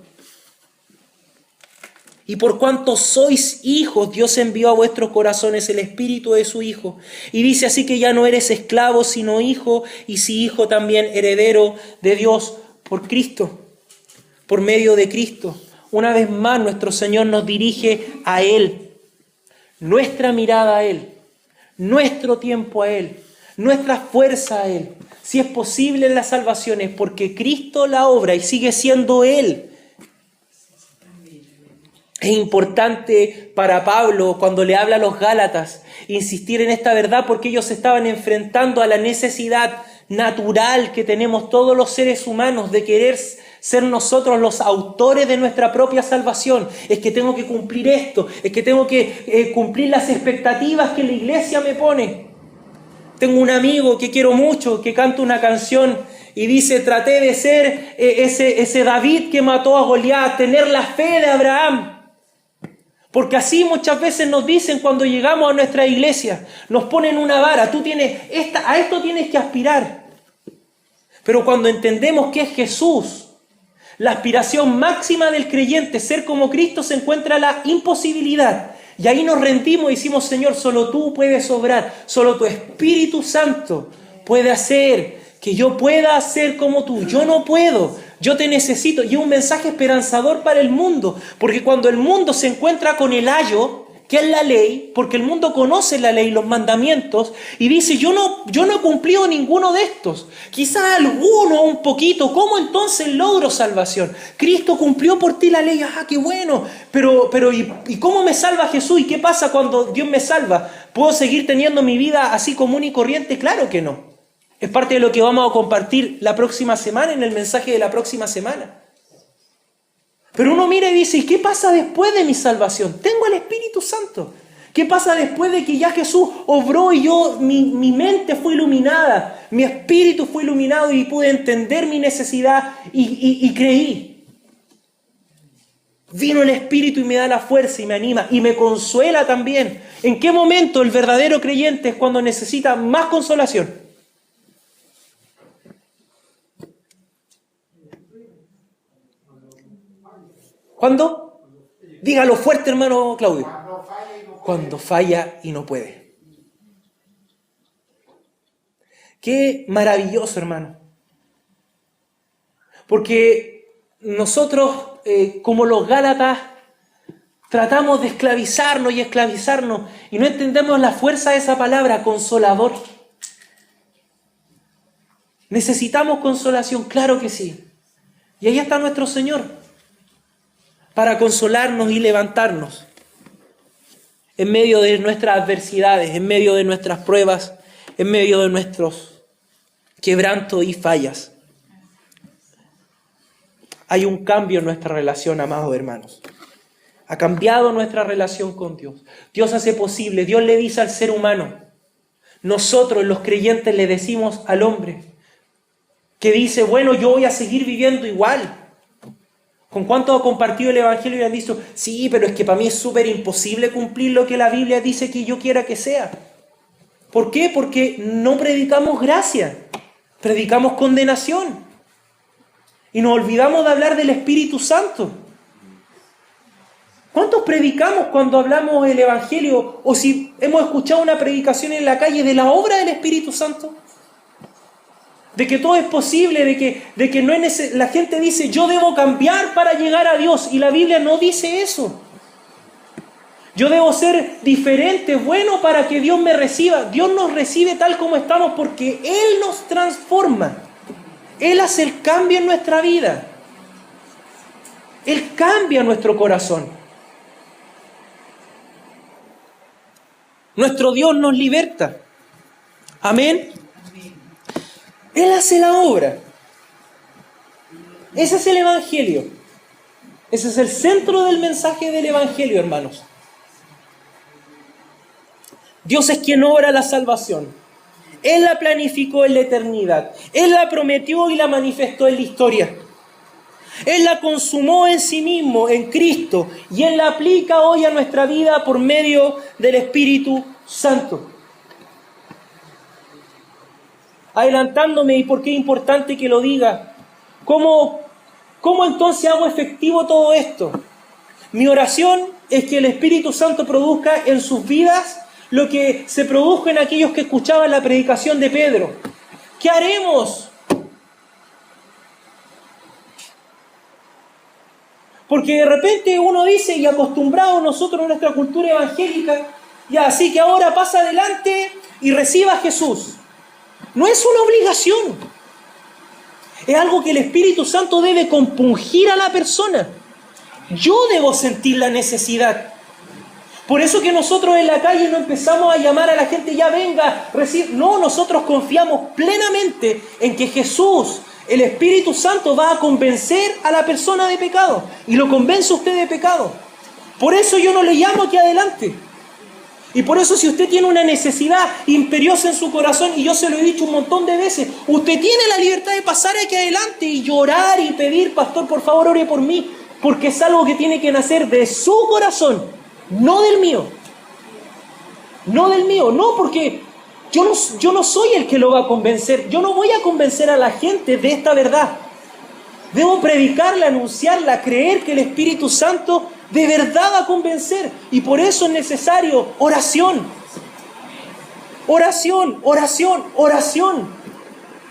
Y por cuanto sois hijos, Dios envió a vuestros corazones el Espíritu de su Hijo. Y dice así que ya no eres esclavo, sino hijo, y si hijo también heredero de Dios por Cristo, por medio de Cristo. Una vez más nuestro Señor nos dirige a Él, nuestra mirada a Él, nuestro tiempo a Él, nuestra fuerza a Él. Si es posible en la salvación es porque Cristo la obra y sigue siendo Él. Es importante para Pablo, cuando le habla a los Gálatas, insistir en esta verdad, porque ellos se estaban enfrentando a la necesidad natural que tenemos todos los seres humanos de querer ser nosotros los autores de nuestra propia salvación. Es que tengo que cumplir esto, es que tengo que cumplir las expectativas que la iglesia me pone. Tengo un amigo que quiero mucho, que canta una canción y dice, traté de ser ese David que mató a Goliat, tener la fe de Abraham. Porque así muchas veces nos dicen cuando llegamos a nuestra iglesia, nos ponen una vara, a esto tienes que aspirar. Pero cuando entendemos que es Jesús, la aspiración máxima del creyente, ser como Cristo, se encuentra la imposibilidad. Y ahí nos rendimos y decimos, Señor, solo tú puedes obrar, solo tu Espíritu Santo puede hacer que yo pueda ser como tú. Yo no puedo, yo te necesito. Y es un mensaje esperanzador para el mundo, porque cuando el mundo se encuentra con el ayo, ¿qué es la ley? Porque el mundo conoce la ley, los mandamientos, y dice, yo no he cumplido ninguno de estos. Quizás alguno, un poquito. ¿Cómo entonces logro salvación? Cristo cumplió por ti la ley. ¡Ah, qué bueno! Pero ¿y cómo me salva Jesús? ¿Y qué pasa cuando Dios me salva? ¿Puedo seguir teniendo mi vida así común y corriente? Claro que no. Es parte de lo que vamos a compartir la próxima semana, en el mensaje de la próxima semana. Pero uno mira y dice, ¿y qué pasa después de mi salvación? Tengo el Espíritu Santo. ¿Qué pasa después de que ya Jesús obró y mi mente fue iluminada, mi espíritu fue iluminado y pude entender mi necesidad y creí? Vino el Espíritu y me da la fuerza y me anima y me consuela también. ¿En qué momento el verdadero creyente es cuando necesita más consolación? ¿Cuándo? Dígalo fuerte, hermano Claudio. Cuando falla y no puede. Qué maravilloso, hermano. Porque nosotros, como los Gálatas, tratamos de esclavizarnos y no entendemos la fuerza de esa palabra, consolador. ¿Necesitamos consolación? Claro que sí. Y ahí está nuestro Señor, para consolarnos y levantarnos en medio de nuestras adversidades, en medio de nuestras pruebas, en medio de nuestros quebrantos y fallas. Hay un cambio en nuestra relación, amados hermanos. Ha cambiado nuestra relación con Dios. Dios hace posible, Dios le dice al ser humano. Nosotros, los creyentes, le decimos al hombre que dice, bueno, yo voy a seguir viviendo igual. ¿Con cuántos ha compartido el Evangelio y han dicho, sí, pero es que para mí es súper imposible cumplir lo que la Biblia dice que yo quiera que sea? ¿Por qué? Porque no predicamos gracia, predicamos condenación. Y nos olvidamos de hablar del Espíritu Santo. ¿Cuántos predicamos cuando hablamos del Evangelio? O si hemos escuchado una predicación en la calle de la obra del Espíritu Santo. De que todo es posible, de que no es la gente dice, yo debo cambiar para llegar a Dios. Y la Biblia no dice eso. Yo debo ser diferente, bueno, para que Dios me reciba. Dios nos recibe tal como estamos porque Él nos transforma. Él hace el cambio en nuestra vida. Él cambia nuestro corazón. Nuestro Dios nos liberta. Amén. Él hace la obra. Ese es el Evangelio. Ese es el centro del mensaje del Evangelio, hermanos. Dios es quien obra la salvación. Él la planificó en la eternidad. Él la prometió y la manifestó en la historia. Él la consumó en sí mismo, en Cristo. Y Él la aplica hoy a nuestra vida por medio del Espíritu Santo. Adelantándome, y por qué es importante que lo diga, ¿cómo entonces hago efectivo todo esto? Mi oración es que el Espíritu Santo produzca en sus vidas lo que se produjo en aquellos que escuchaban la predicación de Pedro. ¿Qué haremos? Porque de repente uno dice, y acostumbrado nosotros en nuestra cultura evangélica, ya, así que ahora pasa adelante y reciba a Jesús. No es una obligación. Es algo que el Espíritu Santo debe compungir a la persona. Yo debo sentir la necesidad. Por eso que nosotros en la calle no empezamos a llamar a la gente, ya venga, recibe. No, nosotros confiamos plenamente en que Jesús, el Espíritu Santo, va a convencer a la persona de pecado. Y lo convence a usted de pecado. Por eso yo no le llamo aquí adelante. Y por eso si usted tiene una necesidad imperiosa en su corazón, y yo se lo he dicho un montón de veces, usted tiene la libertad de pasar aquí adelante y llorar y pedir, pastor, por favor, ore por mí, porque es algo que tiene que nacer de su corazón, no del mío. No del mío, no, porque yo no soy el que lo va a convencer. Yo no voy a convencer a la gente de esta verdad. Debo predicarla, anunciarla, creer que el Espíritu Santo de verdad va a convencer. Y por eso es necesario oración. Oración, oración, oración.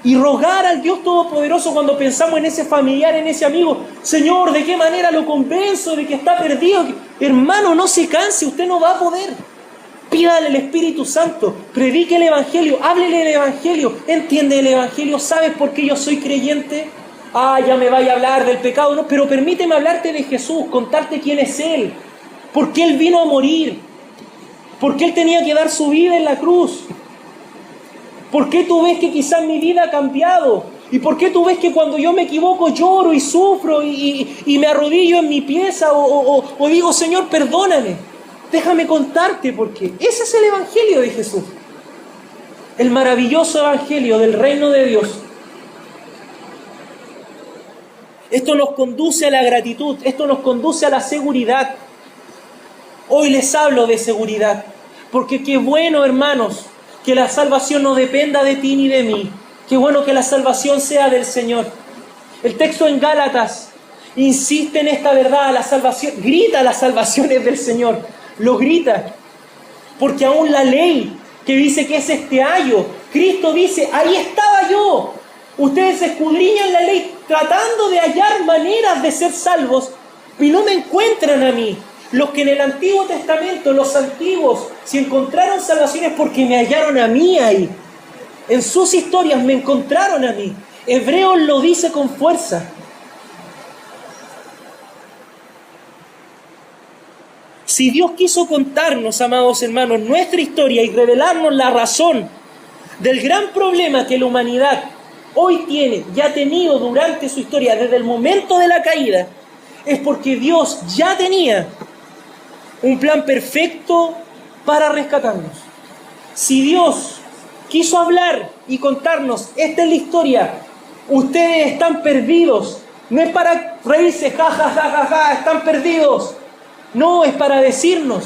Y rogar al Dios Todopoderoso cuando pensamos en ese familiar, en ese amigo. Señor, ¿de qué manera lo convenzo de que está perdido? Hermano, no se canse, usted no va a poder. Pídale al Espíritu Santo, predique el Evangelio, háblele del Evangelio, entiende el Evangelio. ¿Sabes por qué yo soy creyente? Ya me vaya a hablar del pecado, no, pero permíteme hablarte de Jesús, contarte quién es Él, por qué Él vino a morir, por qué Él tenía que dar su vida en la cruz, por qué tú ves que quizás mi vida ha cambiado, y por qué tú ves que cuando yo me equivoco lloro y sufro y me arrodillo en mi pieza o digo, Señor, perdóname. Déjame contarte por qué. Ese es el Evangelio de Jesús. El maravilloso Evangelio del reino de Dios. Esto nos conduce a la gratitud, esto nos conduce a la seguridad. Hoy les hablo de seguridad, porque qué bueno, hermanos, que la salvación no dependa de ti ni de mí. Qué bueno que la salvación sea del Señor. El texto en Gálatas insiste en esta verdad, la salvación, grita la salvación es del Señor. Lo grita, porque aún la ley que dice que es este ayo, Cristo dice, ahí estaba yo. Ustedes escudriñan la ley tratando de hallar maneras de ser salvos y no me encuentran a mí. Los que en el Antiguo Testamento, los antiguos, si encontraron salvación es porque me hallaron a mí ahí. En sus historias me encontraron a mí. Hebreos lo dice con fuerza. Si Dios quiso contarnos, amados hermanos, nuestra historia y revelarnos la razón del gran problema que la humanidad hoy tiene y ha tenido durante su historia desde el momento de la caída, es porque Dios ya tenía un plan perfecto para rescatarnos. Si Dios quiso hablar y contarnos, esta es la historia, ustedes están perdidos, no es para reírse, ja, ja, ja, ja, ja, están perdidos. No, es para decirnos,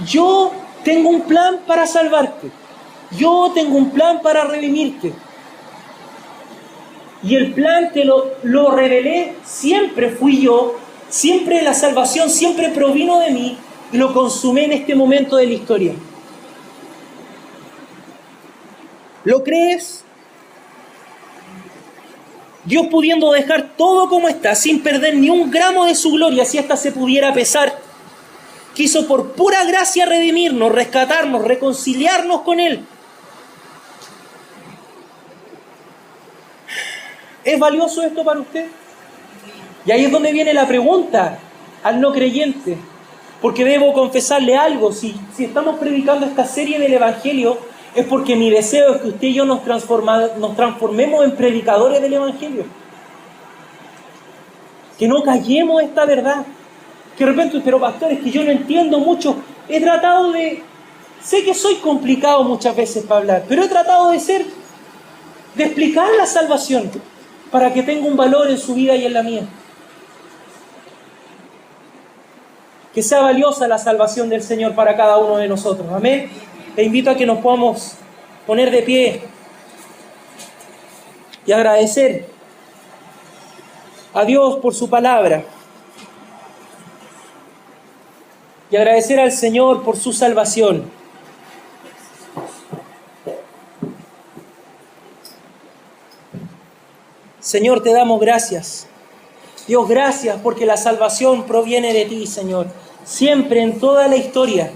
yo tengo un plan para salvarte, yo tengo un plan para redimirte. Y el plan te lo revelé, siempre fui yo, siempre la salvación siempre provino de mí y lo consumé en este momento de la historia. ¿Lo crees? Dios pudiendo dejar todo como está, sin perder ni un gramo de su gloria, si ésta se pudiera pesar, quiso por pura gracia redimirnos, rescatarnos, reconciliarnos con Él. ¿Es valioso esto para usted? Y ahí es donde viene la pregunta al no creyente, porque debo confesarle algo, si estamos predicando esta serie del Evangelio, es porque mi deseo es que usted y yo nos transformemos en predicadores del Evangelio. Que no callemos esta verdad. Que de repente, pero pastor, es que yo no entiendo mucho. He tratado de... Sé que soy complicado muchas veces para hablar, pero he tratado de explicar la salvación para que tenga un valor en su vida y en la mía. Que sea valiosa la salvación del Señor para cada uno de nosotros. Amén. Te invito a que nos podamos poner de pie y agradecer a Dios por su palabra y agradecer al Señor por su salvación. Señor, te damos gracias. Dios, gracias porque la salvación proviene de ti, Señor. Siempre en toda la historia